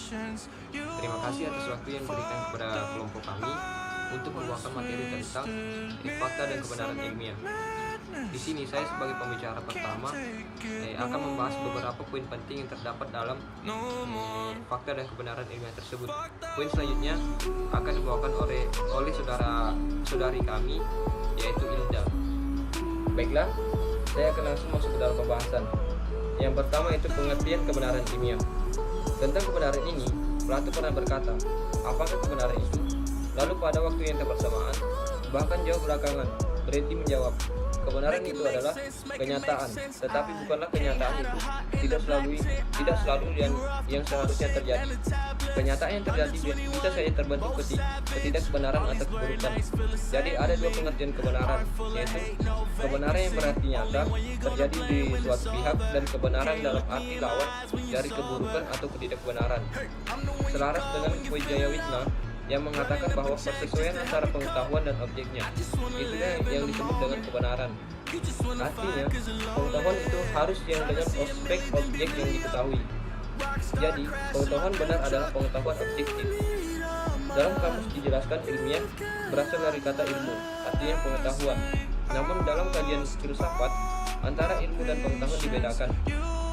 Terima kasih atas waktu yang diberikan kepada kelompok kami untuk membawakan materi tentang fakta dan kebenaran ilmiah. Di sini saya sebagai pembicara pertama akan membahas beberapa poin penting yang terdapat dalam fakta dan kebenaran ilmiah tersebut. Poin selanjutnya akan dibawakan oleh saudari kami, yaitu Ilda. Baiklah, saya akan langsung masuk ke dalam pembahasan. Yang pertama itu pengertian kebenaran ilmiah. Tentang kebenaran ini, Plato pernah berkata, apakah kebenaran itu? Lalu pada waktu yang bersamaan, bahkan jauh belakangan, berhenti menjawab. Kebenaran itu adalah kenyataan, tetapi bukanlah kenyataan itu tidak selalu yang seharusnya terjadi. Kenyataan yang terjadi bisa saja terbentuk ketidakbenaran atau keburukan. Jadi ada dua pengertian kebenaran, yaitu kebenaran yang berarti nyata terjadi di suatu pihak dan kebenaran dalam arti lawan dari keburukan atau ketidakbenaran. Selaras dengan Wijayawitna yang mengatakan bahwa persesuaian antara pengetahuan dan objeknya, itulah yang disebut dengan kebenaran. Artinya, pengetahuan itu harus yang dengan aspek objek yang diketahui. Jadi, pengetahuan benar adalah pengetahuan objektif. Dalam kamus dijelaskan ilmiah berasal dari kata ilmu, artinya pengetahuan. Namun dalam kajian filsafat, antara ilmu dan pengetahuan dibedakan.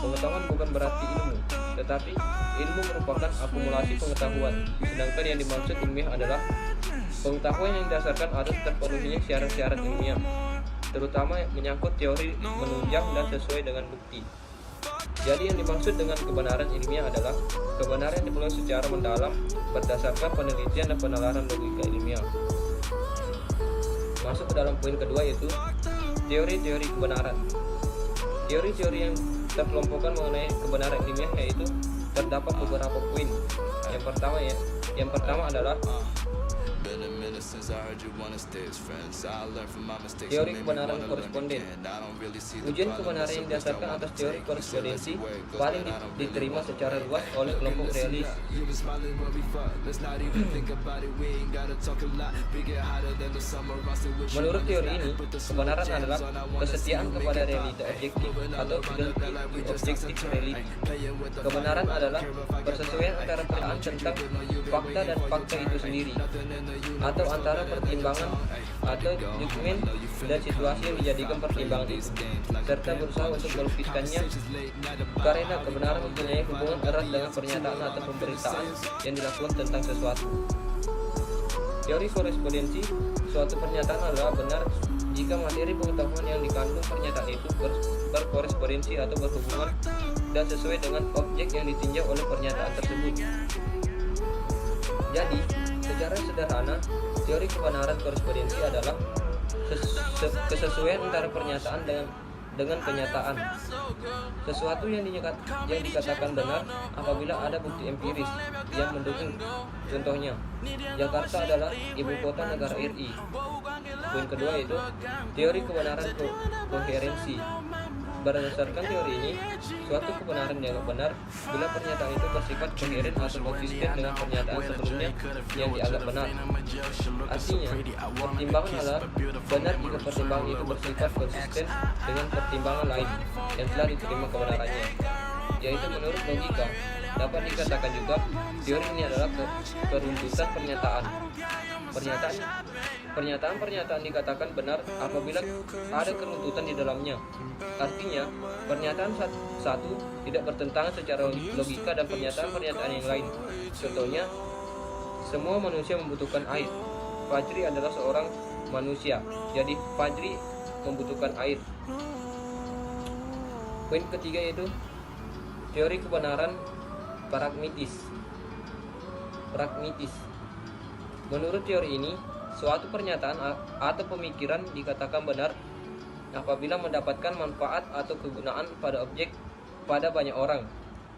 Pengetahuan bukan berarti ilmu, tetapi ilmu merupakan akumulasi pengetahuan. Sedangkan yang dimaksud ilmiah adalah pengetahuan yang didasarkan atas terpenuhinya syarat-syarat ilmiah, terutama menyangkut teori menunjang dan sesuai dengan bukti. Jadi yang dimaksud dengan kebenaran ilmiah adalah kebenaran yang diperoleh secara mendalam berdasarkan penelitian dan penalaran logika ilmiah. Masuk ke dalam poin kedua, yaitu teori-teori kebenaran. Teori-teori yang terkelompokkan mengenai kebenaran ilmiah yaitu terdapat beberapa poin. Yang pertama adalah teori kebenaran koresponden. Ujian kebenaran yang didasarkan atas teori korespondensi paling diterima secara luas oleh kelompok realis. Menurut teori ini, kebenaran adalah kesetiaan kepada realita objektif atau fidelity objektif reality. Kebenaran adalah persesuaian antara pernyataan tentang fakta dan fakta itu sendiri, atau antara pertimbangan atau judgement dan situasi yang dijadikan pertimbangan itu, serta berusaha untuk melukiskannya, karena kebenaran mempunyai hubungan erat dengan pernyataan atau pemberitaan yang dilakukan tentang sesuatu. Teori korespondensi, suatu pernyataan adalah benar jika materi pengetahuan yang dikandung pernyataan itu berkorespondensi atau berhubungan dan sesuai dengan objek yang ditinjau oleh pernyataan tersebut. Jadi, secara sederhana, teori kebenaran korespondensi adalah kesesuaian antara pernyataan dengan kenyataan. Sesuatu yang dikatakan benar apabila ada bukti empiris yang mendukung. Contohnya, Jakarta adalah ibu kota negara RI. Poin kedua itu teori kebenaran koherensi. Berdasarkan teori ini, suatu kebenaran yang benar bila pernyataan itu bersifat koheren atau konsisten dengan pernyataan sebelumnya yang dianggap benar. Artinya, pertimbangan adalah benar jika pertimbangan itu bersifat konsisten dengan pertimbangan lain yang telah diterima kebenarannya, yaitu menurut logika. Dapat dikatakan juga teori ini adalah keruntutan pernyataan. Pernyataan dikatakan benar apabila ada keruntutan di dalamnya. Artinya, pernyataan satu tidak bertentangan secara logika dan pernyataan yang lain. Contohnya, semua manusia membutuhkan air. Fajri adalah seorang manusia, jadi Fajri membutuhkan air. Poin ketiga yaitu teori kebenaran pragmatis. Menurut teori ini, suatu pernyataan atau pemikiran dikatakan benar apabila mendapatkan manfaat atau kegunaan pada banyak orang.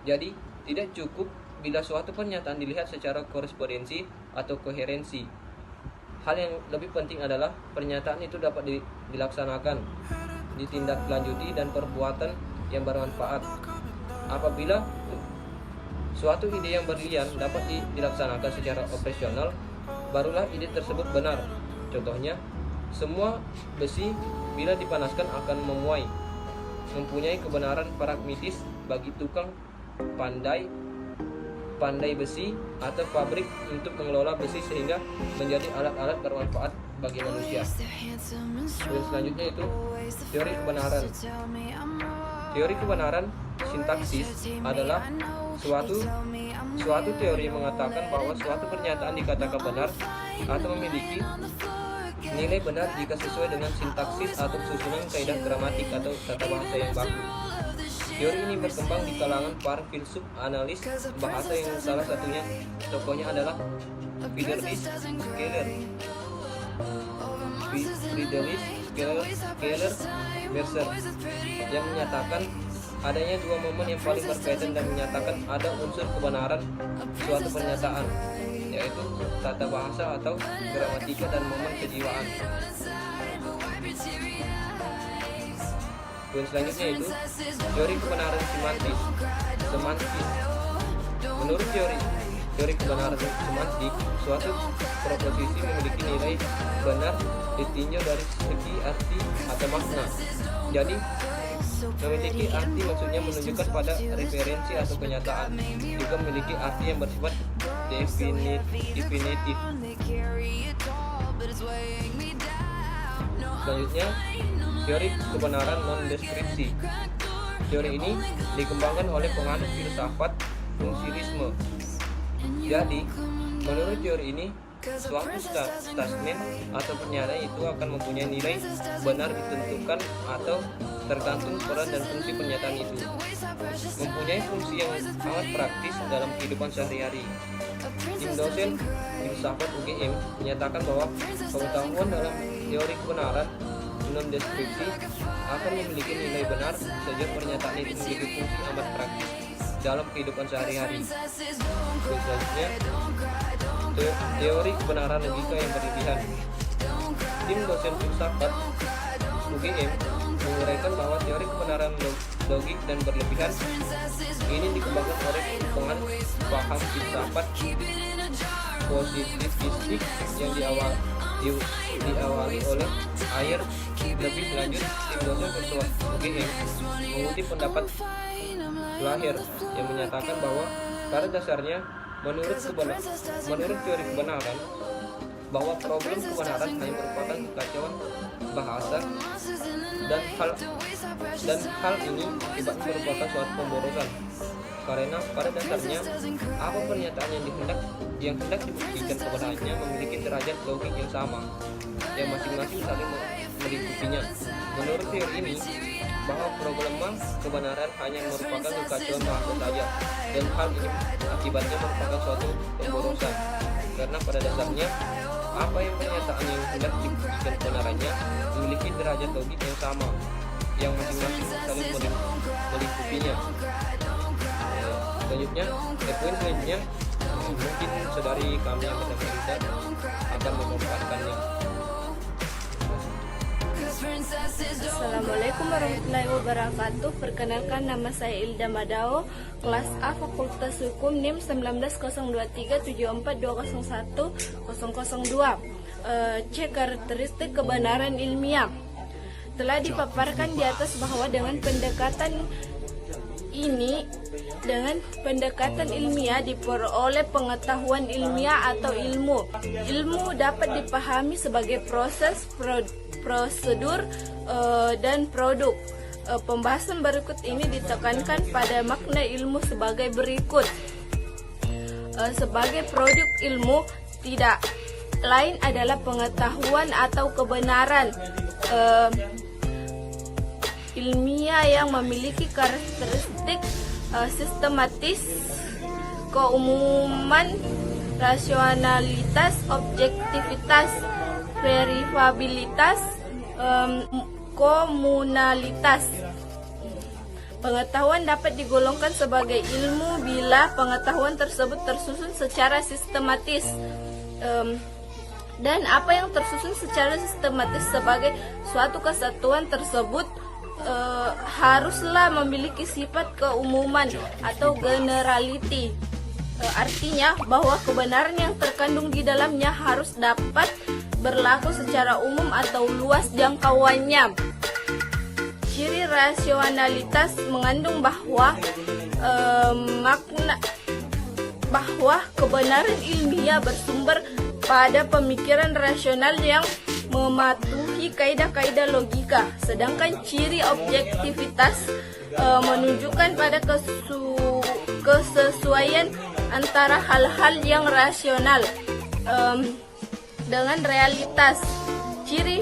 Jadi, tidak cukup bila suatu pernyataan dilihat secara korespondensi atau koherensi. Hal yang lebih penting adalah pernyataan itu dapat dilaksanakan, ditindaklanjuti dan perbuatan yang bermanfaat. Apabila suatu ide yang berlian dapat dilaksanakan secara operasional, barulah ide tersebut benar. Contohnya, semua besi bila dipanaskan akan memuai. Mempunyai kebenaran pragmatis bagi tukang pandai besi atau pabrik untuk mengelola besi sehingga menjadi alat-alat bermanfaat bagi manusia. Poin selanjutnya itu teori kebenaran. Teori kebenaran sintaksis adalah suatu teori mengatakan bahwa suatu pernyataan dikatakan benar atau memiliki nilai benar jika sesuai dengan sintaksis atau susunan kaidah gramatik atau tata bahasa yang baku. Teori ini berkembang di kalangan para filsuf analis bahasa yang salah satunya tokohnya adalah Friedrich Schiller Mercer, yang menyatakan adanya dua momen yang paling berkaitan dan menyatakan ada unsur kebenaran suatu pernyataan, yaitu tata bahasa atau gramatika dan momen kejiwaan. Poin selanjutnya itu teori kebenaran semantik. Menurut teori kebenaran semantik, suatu proposisi memiliki nilai benar ditinjau dari segi arti atau makna. Jadi memiliki arti maksudnya menunjukkan pada referensi atau kenyataan. Juga memiliki arti yang bersifat definitif. Selanjutnya, teori kebenaran non-deskripsi. Teori ini dikembangkan oleh penganut filsafat funksilisme. Jadi, menurut teori ini, suatu statement atau pernyataan itu akan mempunyai nilai benar ditentukan atau tergantung peran dan fungsi pernyataan itu. Mempunyai fungsi yang amat praktis dalam kehidupan sehari-hari. Tim dosen filsafat UGM menyatakan bahwa pengetahuan dalam teori kebenaran non-deskripsi akan memiliki nilai benar sejak pernyataan itu memiliki fungsi amat praktis dalam kehidupan sehari-hari. Selanjutnya, teori kebenaran logika yang berlebihan. Tim dosen filsafat UGM menguraikan bahwa teori kebenaran logik dan berlebihan ini dikembangkan oleh penganut paham filsafat positivistik yang diawali oleh Ayer. Lebih lanjut, tim dosen filsafat UGM mengutip pendapat Lahir yang menyatakan bahwa pada dasarnya menurut teori kebenaran bahwa problem kebenaran hanya merupakan kekacauan bahasa dan hal ini akibatnya merupakan suatu pemborosan, karena pada dasarnya apa pernyataan yang hendak dibuktikan kebenarannya memiliki derajat logik yang sama yang masing-masing saling melingkupinya. Menurut teori ini, bahwa problema kebenaran hanya merupakan kekacauan bahasa saja, dan hal ini akibatnya merupakan suatu pemborosan, karena pada dasarnya apa yang pernyataan yang hendak dibuktikan kebenarannya memiliki derajat logik yang sama yang masing-masing saling melingkupinya. Selanjutnya, poin selanjutnya mungkin saudari kami yang bercerita akan memaparkannya. Assalamualaikum warahmatullahi wabarakatuh. Perkenalkan, nama saya Ilda Madao, kelas A Fakultas Hukum NIM 1920374201002. C. Karakteristik kebenaran ilmiah. Telah dipaparkan di atas bahwa dengan pendekatan ilmiah diperoleh pengetahuan ilmiah atau ilmu. Ilmu dapat dipahami sebagai proses, prosedur, dan produk. Pembahasan berikut ini ditekankan pada makna ilmu sebagai berikut. Sebagai produk ilmu tidak lain adalah pengetahuan atau kebenaran ilmiah yang memiliki karakteristik sistematis, keumuman, rasionalitas, objektivitas, verifikabilitas, komunalitas. Pengetahuan dapat digolongkan sebagai ilmu bila pengetahuan tersebut tersusun secara sistematis. Dan apa yang tersusun secara sistematis sebagai suatu kesatuan tersebut haruslah memiliki sifat keumuman atau generality. Artinya bahwa kebenaran yang terkandung di dalamnya harus dapat berlaku secara umum atau luas jangkauannya. Ciri rasionalitas mengandung bahwa bahwa kebenaran ilmiah bersumber pada pemikiran rasional yang mematuhi kaidah-kaidah logika, sedangkan ciri objektivitas menunjukkan pada kesesuaian antara hal-hal yang rasional dengan realitas. Ciri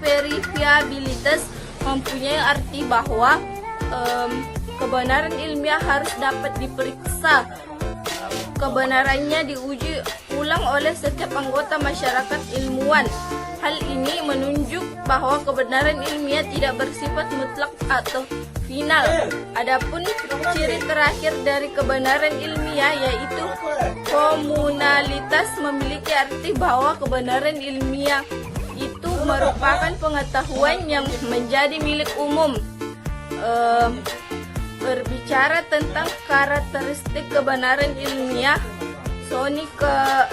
verifiabilitas mempunyai arti bahwa kebenaran ilmiah harus dapat diperiksa, kebenarannya diuji ulang oleh setiap anggota masyarakat ilmuwan. Hal ini menunjuk bahwa kebenaran ilmiah tidak bersifat mutlak atau final. Adapun ciri terakhir dari kebenaran ilmiah yaitu komunalitas, memiliki arti bahwa kebenaran ilmiah itu merupakan pengetahuan yang menjadi milik umum. Berbicara tentang karakteristik kebenaran ilmiah, Sonny Kerr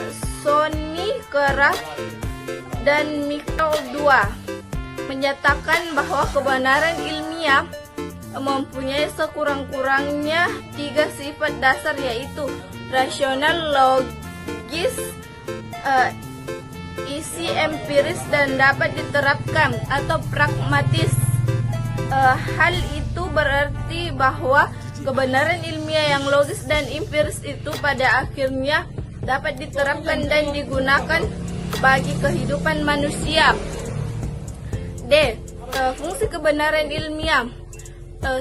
dan Michael II menyatakan bahwa kebenaran ilmiah mempunyai sekurang-kurangnya 3 sifat dasar, yaitu rasional, logis, isi empiris, dan dapat diterapkan atau pragmatis. Hal itu berarti bahwa kebenaran ilmiah yang logis dan empiris itu pada akhirnya dapat diterapkan dan digunakan bagi kehidupan manusia. D. Fungsi kebenaran ilmiah.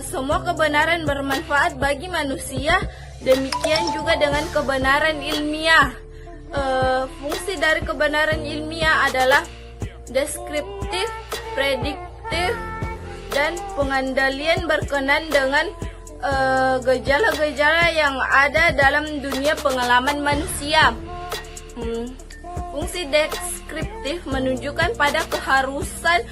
Semua kebenaran bermanfaat bagi manusia, demikian juga dengan kebenaran ilmiah. Fungsi dari kebenaran ilmiah adalah deskriptif, prediktif, dan pengandalian berkenan dengan gejala-gejala yang ada dalam dunia pengalaman manusia. Fungsi deskriptif menunjukkan pada keharusan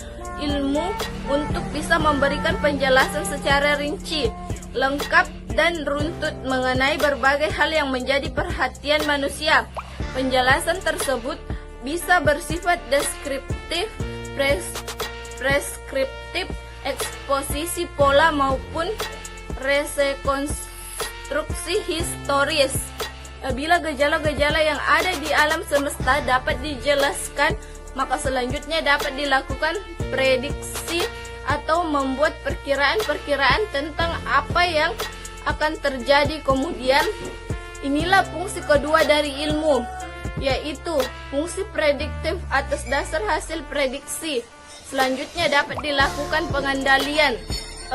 ilmu untuk bisa memberikan penjelasan secara rinci, lengkap, dan runtut mengenai berbagai hal yang menjadi perhatian manusia. Penjelasan tersebut bisa bersifat deskriptif, preskriptif, eksposisi pola, maupun rekonstruksi historis. Bila gejala-gejala yang ada di alam semesta dapat dijelaskan, maka selanjutnya dapat dilakukan prediksi atau membuat perkiraan-perkiraan tentang apa yang akan terjadi kemudian. Inilah fungsi kedua dari ilmu, yaitu fungsi prediktif atas dasar hasil prediksi. Selanjutnya dapat dilakukan pengandalian,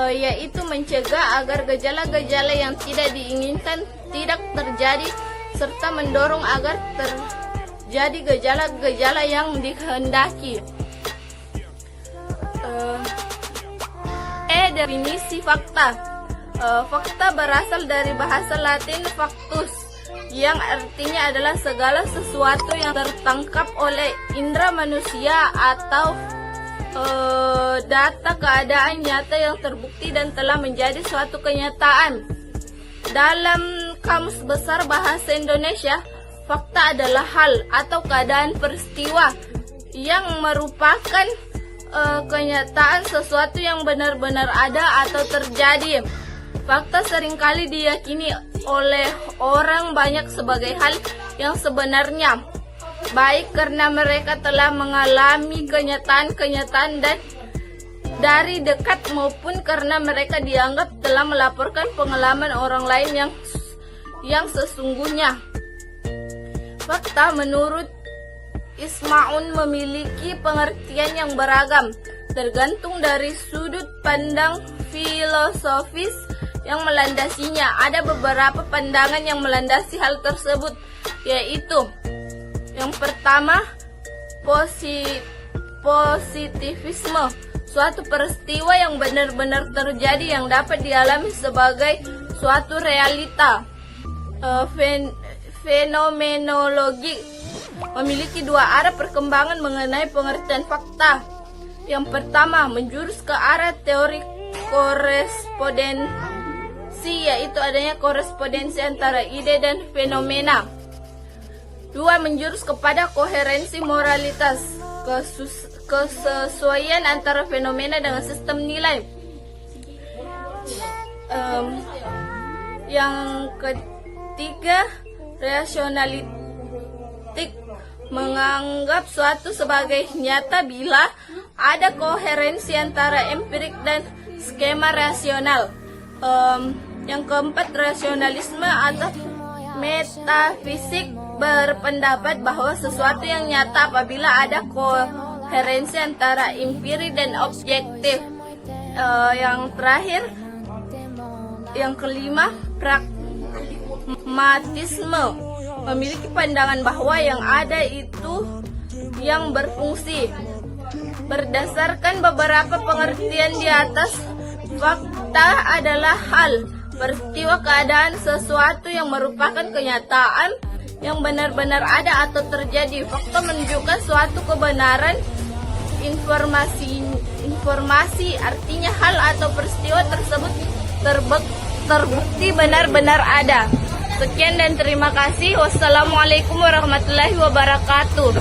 yaitu mencegah agar gejala-gejala yang tidak diinginkan tidak terjadi, serta mendorong agar terjadi gejala-gejala yang dikehendaki. Definisi fakta. Fakta berasal dari bahasa Latin factus, yang artinya adalah segala sesuatu yang tertangkap oleh indera manusia atau data keadaan nyata yang terbukti dan telah menjadi suatu kenyataan. Dalam Kamus Besar Bahasa Indonesia, fakta adalah hal atau keadaan peristiwa yang merupakan kenyataan sesuatu yang benar-benar ada atau terjadi. Fakta seringkali diyakini oleh orang banyak sebagai hal yang sebenarnya, baik karena mereka telah mengalami kenyataan-kenyataan dan dari dekat maupun karena mereka dianggap telah melaporkan pengalaman orang lain yang sesungguhnya. Fakta menurut Ismaun memiliki pengertian yang beragam, tergantung dari sudut pandang filosofis yang melandasinya. Ada beberapa pandangan yang melandasi hal tersebut, yaitu yang pertama, positivisme, suatu peristiwa yang benar-benar terjadi yang dapat dialami sebagai suatu realita. Fenomenologi memiliki 2 arah perkembangan mengenai pengertian fakta. Yang pertama, menjurus ke arah teori korespondensi, yaitu adanya korespondensi antara ide dan fenomena. 2. Menjurus kepada koherensi moralitas, kesesuaian antara fenomena dengan sistem nilai. Yang ketiga, rasionalitik menganggap suatu sebagai nyata bila ada koherensi antara empirik dan skema rasional. Yang keempat, rasionalisme atau metafisik berpendapat bahwa sesuatu yang nyata apabila ada koherensi antara empiri dan objektif. Yang terakhir, yang kelima, pragmatisme memiliki pandangan bahwa yang ada itu yang berfungsi. Berdasarkan beberapa pengertian di atas, fakta adalah hal, peristiwa, keadaan, sesuatu yang merupakan kenyataan yang benar-benar ada atau terjadi. Fakta menunjukkan suatu kebenaran informasi, artinya hal atau peristiwa tersebut terbukti benar-benar ada. Sekian dan terima kasih. Wassalamualaikum warahmatullahi wabarakatuh.